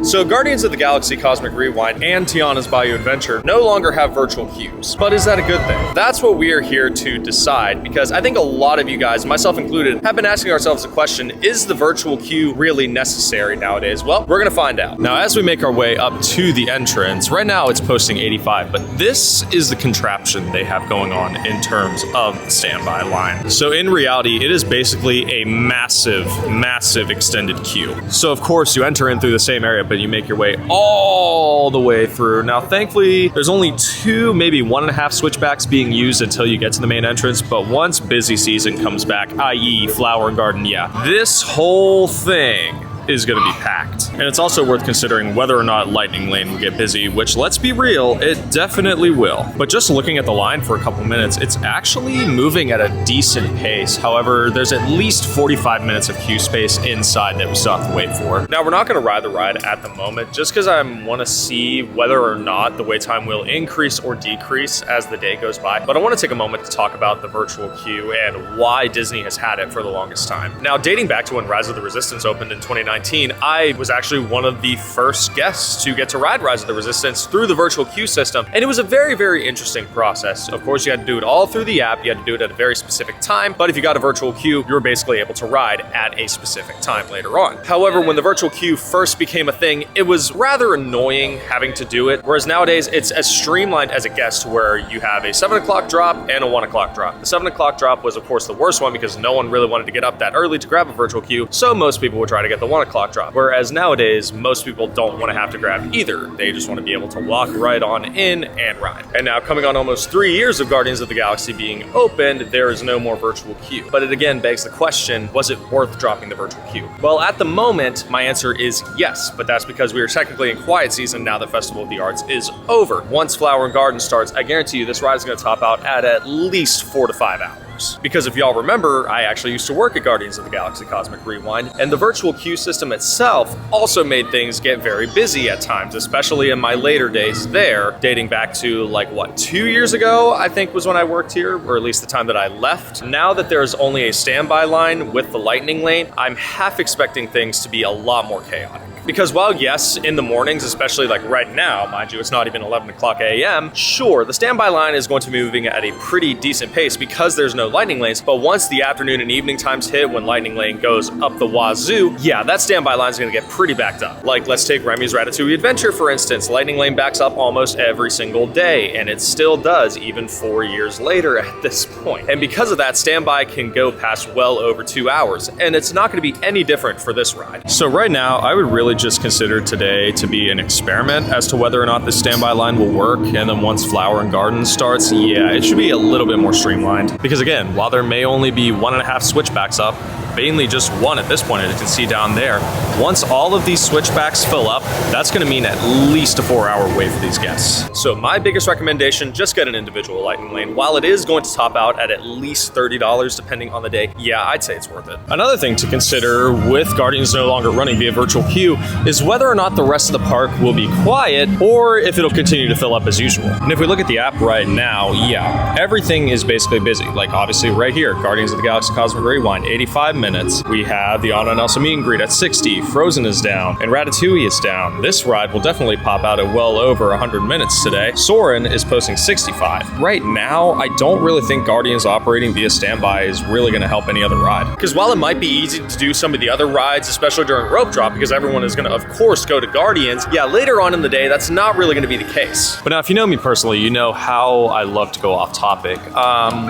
So Guardians of the Galaxy Cosmic Rewind and Tiana's Bayou Adventure no longer have virtual queues. But is that a good thing? That's what we are here to decide, because I think a lot of you guys, myself included, have been asking ourselves the question, is the virtual queue really necessary nowadays? Well, we're gonna find out. Now, as we make our way up to the entrance, right now it's posting 85, but this is the contraption they have going on in terms of the standby line. So in reality, it is basically a massive, massive extended queue. So of course you enter in through the same area, but you make your way all the way through. Now, thankfully, there's only 2, maybe 1.5 switchbacks being used until you get to the main entrance, but once busy season comes back, i.e. Flower and Garden, yeah, this whole thing is going to be packed. And it's also worth considering whether or not Lightning Lane will get busy, which, let's be real, it definitely will. But just looking at the line for a couple minutes, it's actually moving at a decent pace. However, there's at least 45 minutes of queue space inside that we still have to wait for. Now, we're not going to ride the ride at the moment, just because I want to see whether or not the wait time will increase or decrease as the day goes by. But I want to take a moment to talk about the virtual queue and why Disney has had it for the longest time. Now, dating back to when Rise of the Resistance opened in 2019, I was actually one of the first guests to get to ride Rise of the Resistance through the virtual queue system, and it was a very, very interesting process. Of course, you had to do it all through the app, you had to do it at a very specific time, but if you got a virtual queue, you were basically able to ride at a specific time later on. However, when the virtual queue first became a thing, it was rather annoying having to do it, whereas nowadays, it's as streamlined as it gets to where you have a 7 o'clock drop and a 1 o'clock drop. The 7 o'clock drop was, of course, the worst one because no one really wanted to get up that early to grab a virtual queue, so most people would try to get the 1 o'clock drop. Whereas nowadays, most people don't want to have to grab either. They just want to be able to walk right on in and ride. And now, coming on almost 3 years of Guardians of the Galaxy being opened, there is no more virtual queue. But it again begs the question, was it worth dropping the virtual queue? Well, at the moment, my answer is yes, but that's because we are technically in quiet season now that Festival of the Arts is over. Once Flower and Garden starts, I guarantee you this ride is going to top out at least 4 to 5 hours. Because if y'all remember, I actually used to work at Guardians of the Galaxy Cosmic Rewind, and the virtual queue system itself also made things get very busy at times, especially in my later days there, dating back to like, what, 2 years ago, I think was when I worked here, or at least the time that I left. Now that there's only a standby line with the Lightning Lane, I'm half expecting things to be a lot more chaotic. Because while yes, in the mornings, especially like right now, mind you, it's not even 11 o'clock a.m., sure, the standby line is going to be moving at a pretty decent pace because there's no lightning lanes, but once the afternoon and evening times hit when Lightning Lane goes up the wazoo, yeah, that standby line is going to get pretty backed up. Like, let's take Remy's Ratatouille Adventure, for instance. Lightning Lane backs up almost every single day, and it still does even 4 years later at this point. And because of that, standby can go past well over 2 hours, and it's not going to be any different for this ride. So right now, I would really just consider today to be an experiment as to whether or not this standby line will work, and then once Flower and Garden starts, yeah, it should be a little bit more streamlined. Because again, while there may only be 1.5 switchbacks up, mainly just one at this point, as you can see down there. Once all of these switchbacks fill up, that's going to mean at least a 4-hour wait for these guests. So my biggest recommendation, just get an individual Lightning Lane. While it is going to top out at least $30 depending on the day, yeah, I'd say it's worth it. Another thing to consider with Guardians no longer running via virtual queue is whether or not the rest of the park will be quiet or if it'll continue to fill up as usual. And if we look at the app right now, yeah, everything is basically busy. Like obviously right here, Guardians of the Galaxy Cosmic Rewind, 85 minutes. We have the Anna and Elsa meet and greet at 60, Frozen is down, and Ratatouille is down. This ride will definitely pop out at well over 100 minutes today. Soarin' is posting 65. Right now, I don't really think Guardians operating via standby is really going to help any other ride. Because while it might be easy to do some of the other rides, especially during rope drop, because everyone is going to, of course, go to Guardians, yeah, later on in the day, that's not really going to be the case. But now, if you know me personally, you know how I love to go off topic.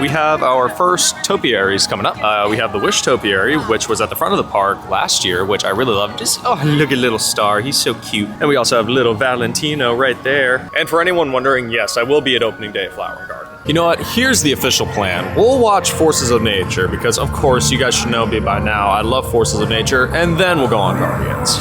We have our first topiaries coming up. We have the Wish Topiary, which was at the front of the park last year, which I really loved. Just, oh, look at little Star, he's so cute. And we also have little Valentino right there. And for anyone wondering, yes, I will be at opening day at Flower and Garden. You know what, here's the official plan. We'll watch Forces of Nature, because of course, you guys should know me by now, I love Forces of Nature, and then we'll go on Guardians.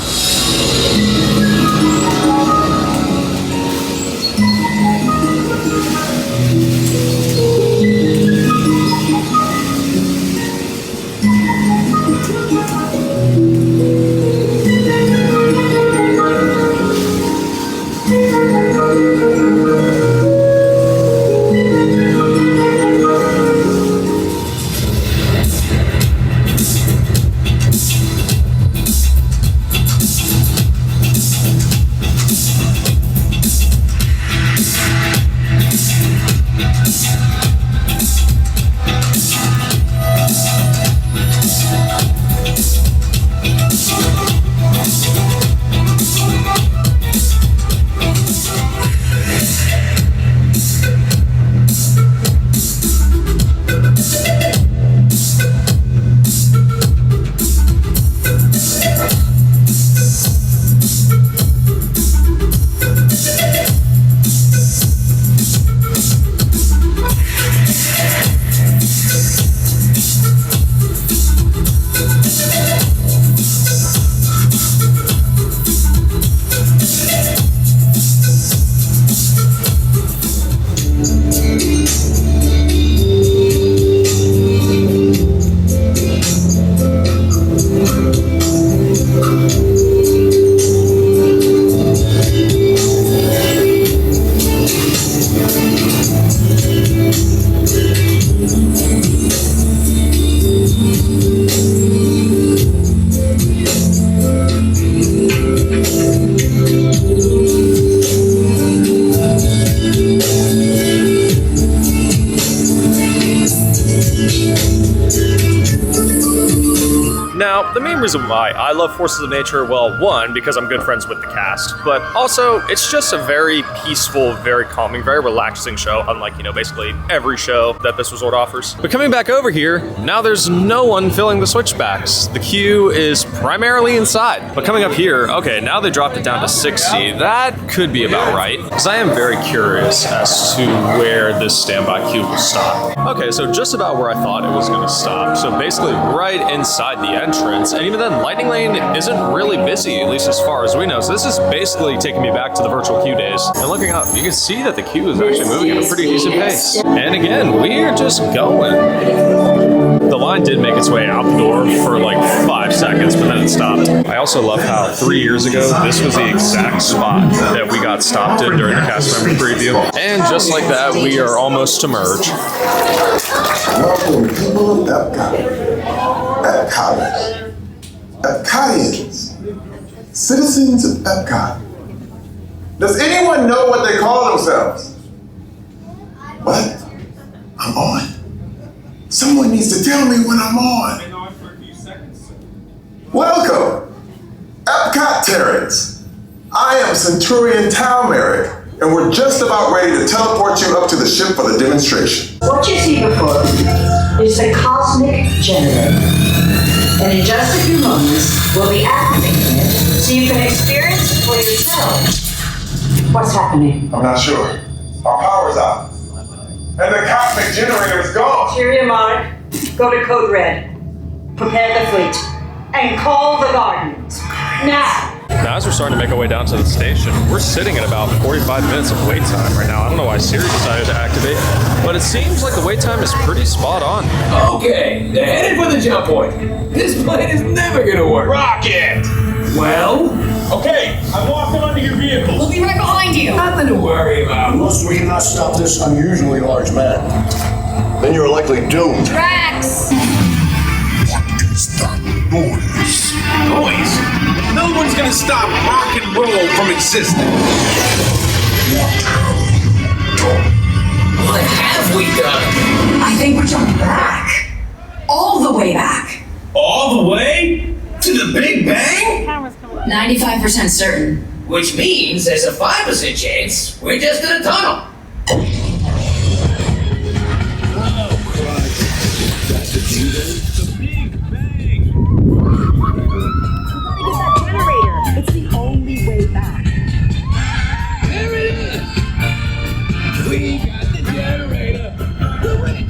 reason why I love Forces of Nature, well, one, because I'm good friends with the cast, but also it's just a very peaceful, very calming, very relaxing show, unlike, you know, basically every show that this resort offers. But coming back over here, now there's no one filling the switchbacks. The queue is primarily inside. But coming up here, okay, now they dropped it down to 60. That could be about right, because I am very curious as to where this standby queue will stop. Okay, so just about where I thought it was gonna stop. So basically right inside the entrance, and even then, Lightning Lane isn't really busy, at least as far as we know. So this is basically taking me back to the virtual queue days. And looking up, you can see that the queue is actually moving at a pretty decent pace. And again, we're just going. The line did make its way out the door for like 5 seconds, but then it stopped. I also love how 3 years ago, this was the exact spot that we got stopped in during the cast member preview. And just like that, we are almost to merge. Welcome, people of Epcot, Epcoters, Epcotians, citizens of Epcot. Does anyone know what they call themselves? What? I'm on. Someone needs to tell me when I'm on. Been on for a few seconds. Welcome, Epcot Terrans. I am Centurion Talmeric, and we're just about ready to teleport you up to the ship for the demonstration. What you see before you is the cosmic generator. And in just a few moments, we'll be activating it so you can experience it for yourself. What's happening? I'm not sure. Our power's out. And the cosmic generator is gone. Cheerio, Monarch. Go to Code Red. Prepare the fleet. And call the Guardians. Now! Now, as we're starting to make our way down to the station, we're sitting at about 45 minutes of wait time right now. I don't know why Siri decided to activate, but it seems like the wait time is pretty spot on. Okay, they're headed for the jump point. This plane is never gonna work. Rocket! Well, Okay, I'm walking onto your vehicle. We'll be right behind you. nothing to worry about. Unless we cannot stop this unusually large man, then you're likely doomed. Drax! Noise. Noise? No one's gonna stop rock and roll from existing. What have we done? I think we're jumping back. All the way back. All the way? To the Big Bang? 95% certain. Which means there's a 5% chance we're just in a tunnel. It's the only way back. There it is! We got the generator! Hooray!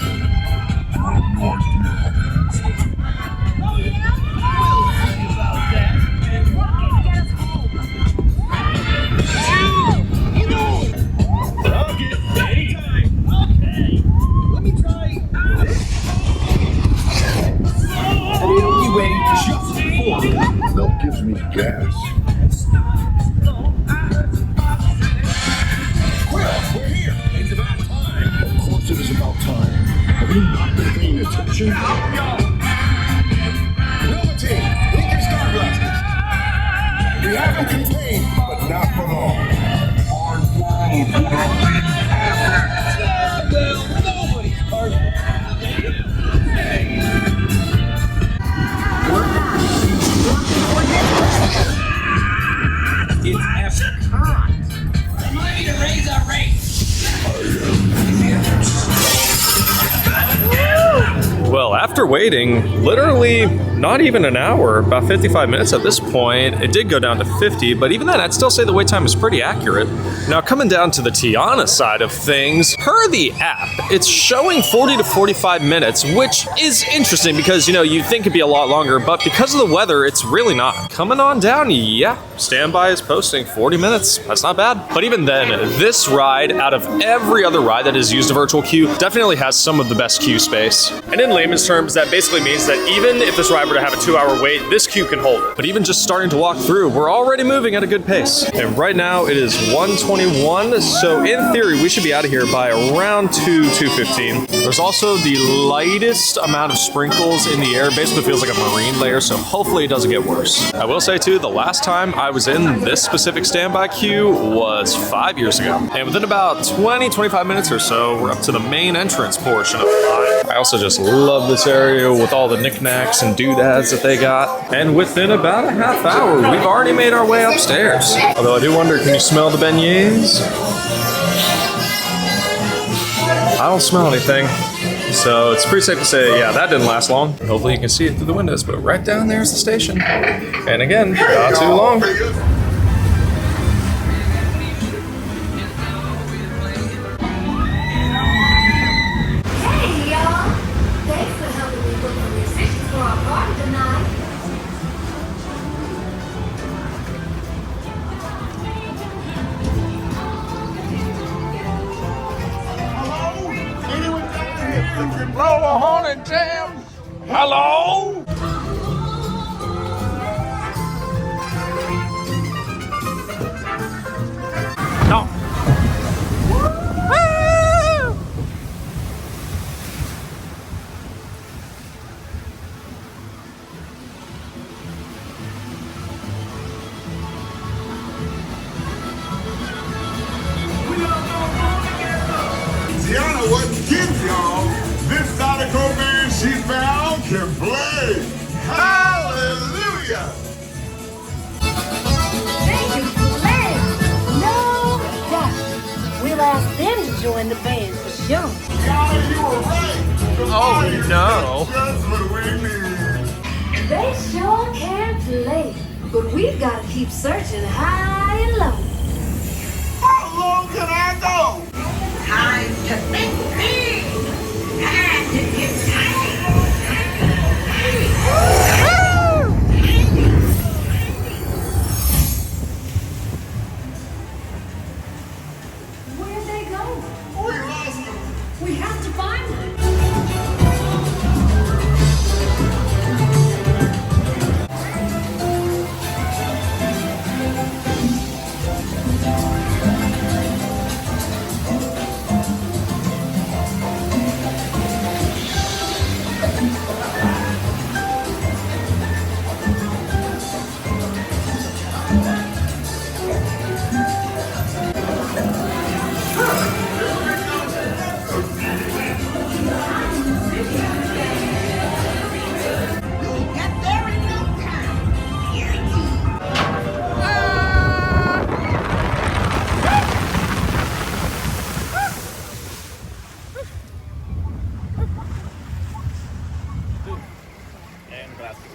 Milk gives me gas. We're here. It's about time. Of course it is about time. Have you not been paying attention? Nova team, take your star blasters. We have them contained, but not for long. Our world would have been perfect. Well, nobody's perfect. It's Epcot. I'm ready to raise our rates. Well, after waiting literally not even an hour, about 55 minutes at this point, it did go down to 50, but even then, I'd still say the wait time is pretty accurate. Now, coming down to the Tiana side of things, per the app, it's showing 40 to 45 minutes, which is interesting because, you know, you'd think it'd be a lot longer, but because of the weather, it's really not. Coming on down, yeah, standby is posting 40 minutes. That's not bad. But even then, this ride, out of every other ride that has used a virtual queue, definitely has some of the best queue space. And in layman's terms, that basically means that even if this ride were to have a 2-hour wait, this queue can hold it. But even just starting to walk through, we're already moving at a good pace. And right now it is 1:21, so in theory we should be out of here by around 2:15. There's also the lightest amount of sprinkles in the air, basically feels like a marine layer, so hopefully it doesn't get worse. I will say too, the last time I was in this specific standby queue was 5 years ago. And within about 20-25 minutes or so, we're up to the main entrance portion of the line. I also just love the this area with all the knickknacks and doodads that they got. And within about a half hour, we've already made our way upstairs. Although I do wonder, can you smell the beignets? I don't smell anything. So it's pretty safe to say, yeah, that didn't last long. Hopefully you can see it through the windows, but right down there is the station. And again, not too long. Hey, y'all. Thanks for helping me book the musicians for our party tonight. Blow a horn and jam. Hello? No. Tiana wasn't kidding, y'all. This Zydeco man she found can play. Hallelujah! Thank you for playing. No doubt. We'll ask them to join the band for sure. Tiana, you were right. The Bayou no. is just what we need. They sure can play, but we've got to keep searching high and low. How low can I go? Time to think big. Time to get tiny. Where'd they go? We lost them. We have to find them.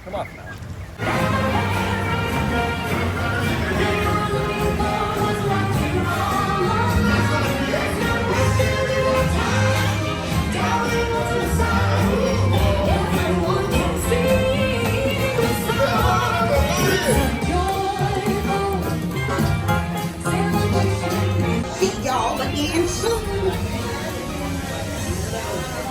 Come on now. See y'all again soon.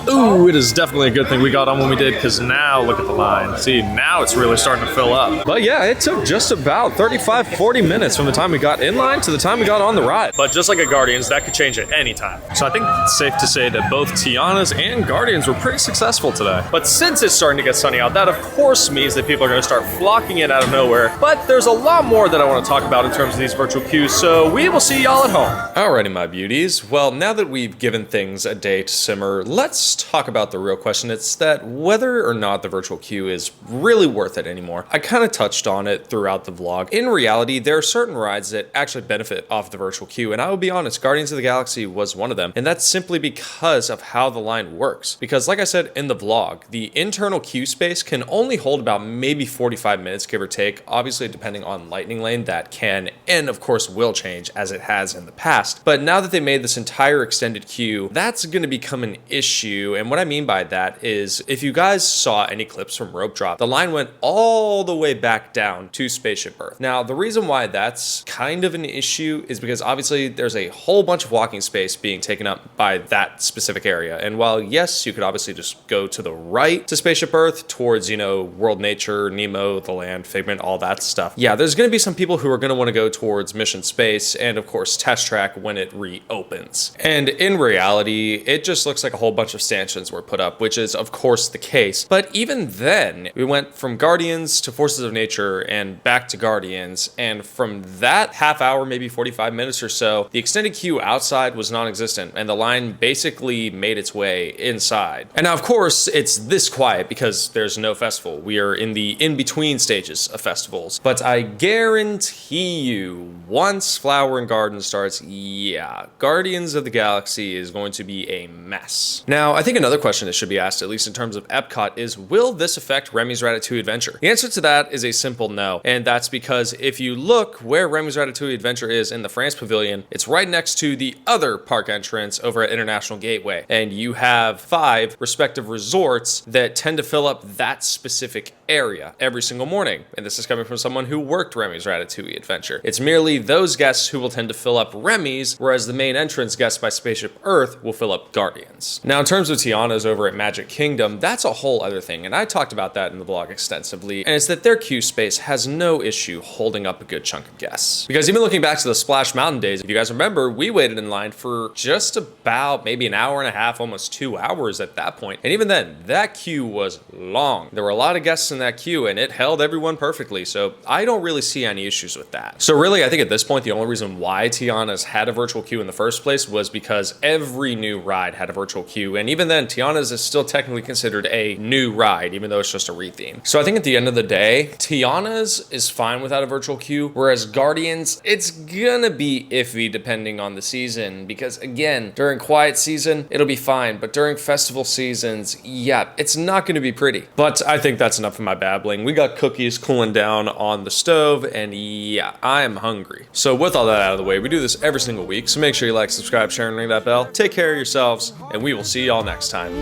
Ooh, it is definitely a good thing we got on when we did, because now look at the line. See, now it's really starting to fill up. But yeah, it took just about 35-40 minutes from the time we got in line to the time we got on the ride. But just like at Guardians, that could change at any time. So I think it's safe to say that both Tiana's and Guardians were pretty successful today. But since it's starting to get sunny out, that of course means that people are going to start flocking in out of nowhere. But there's a lot more that I want to talk about in terms of these virtual queues, so we will see y'all at home. Alrighty, my beauties. Well, now that we've given things a day to simmer, let's talk about the real question. It's that whether or not the virtual queue is really worth it anymore. I kind of touched on it throughout the vlog. In reality, there are certain rides that actually benefit off the virtual queue, and I will be honest, Guardians of the Galaxy was one of them, and that's simply because of how the line works. Because like I said in the vlog, the internal queue space can only hold about maybe 45 minutes, give or take, obviously depending on Lightning Lane. That can, and of course will change as it has in the past. But now that they made this entire extended queue, that's going to become an issue. And what I mean by that is, if you guys saw any clips from Rope Drop, the line went all the way back down to Spaceship Earth. Now, the reason why that's kind of an issue is because obviously there's a whole bunch of walking space being taken up by that specific area. And while yes, you could obviously just go to the right to Spaceship Earth towards, you know, World Nature, Nemo, the Land, Figment, all that stuff. Yeah, there's going to be some people who are going to want to go towards Mission Space and of course Test Track when it reopens. And in reality, it just looks like a whole bunch of stanchions expansions were put up, which is of course the case. But even then, we went from Guardians to Forces of Nature and back to Guardians, and from that half hour, maybe 45 minutes or so, the extended queue outside was non-existent, and the line basically made its way inside. And now, of course, it's this quiet because there's no festival. We are in the in-between stages of festivals. But I guarantee you, once Flower and Garden starts, yeah, Guardians of the Galaxy is going to be a mess. Now, I think another question that should be asked, at least in terms of Epcot, is will this affect Remy's Ratatouille Adventure? The answer to that is a simple no, and that's because if you look where Remy's Ratatouille Adventure is in the France Pavilion, it's right next to the other park entrance over at International Gateway, and you have 5 respective resorts that tend to fill up that specific area every single morning. And this is coming from someone who worked Remy's Ratatouille Adventure. It's merely those guests who will tend to fill up Remy's, whereas the main entrance guests by Spaceship Earth will fill up Guardians. Now, in terms of Tiana's over at Magic Kingdom, that's a whole other thing, and I talked about that in the blog extensively, and it's that their queue space has no issue holding up a good chunk of guests. Because even looking back to the Splash Mountain days, if you guys remember, we waited in line for just about maybe an hour and a half, almost 2 hours at that point. And even then, that queue was long. There were a lot of guests in that queue, and it held everyone perfectly, so I don't really see any issues with that. So really, I think at this point, the only reason why Tiana's had a virtual queue in the first place was because every new ride had a virtual queue, and even then, Tiana's is still technically considered a new ride, even though it's just a retheme. So I think at the end of the day, Tiana's is fine without a virtual queue, whereas Guardians, it's gonna be iffy depending on the season, because again, during quiet season, it'll be fine, but during festival seasons, yeah, it's not gonna be pretty. But I think that's enough of my babbling. We got cookies cooling down on the stove, and yeah, I am hungry. So with all that out of the way, we do this every single week, so make sure you like, subscribe, share, and ring that bell. Take care of yourselves, and we will see y'all next time.